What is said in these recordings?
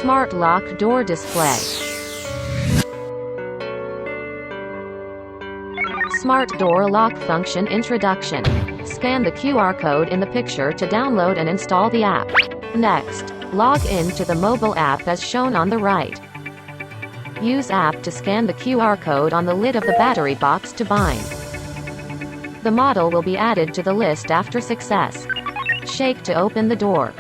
Smart lock door display. Smart door lock function introduction. Scan the QR code in the picture to download and install the app. Next, log in to the mobile app as shown on the right. Use app to scan the QR code on the lid of the battery box to bind. The model will be added to the list after success. Shake to open the door.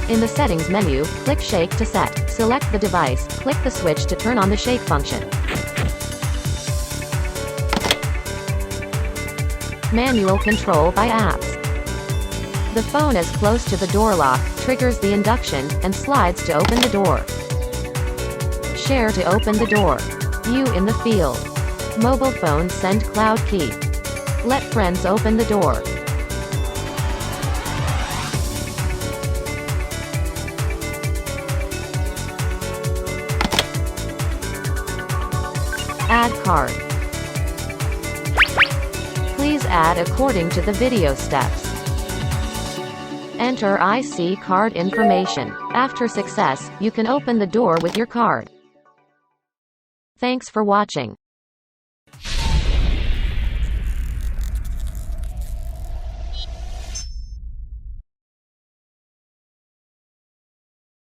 In the settings menu, click Shake to set. Select the device, click the switch to turn on the shake function. Manual control by apps. The phone as close to the door lock, triggers the induction, and slides to open the door. Share to open the door. View in the field. Mobile phone send cloud key. Let friends open the door. Add card. Please add according to the video steps. Enter IC card information. After success, you can open the door with your card. Thanks for watching.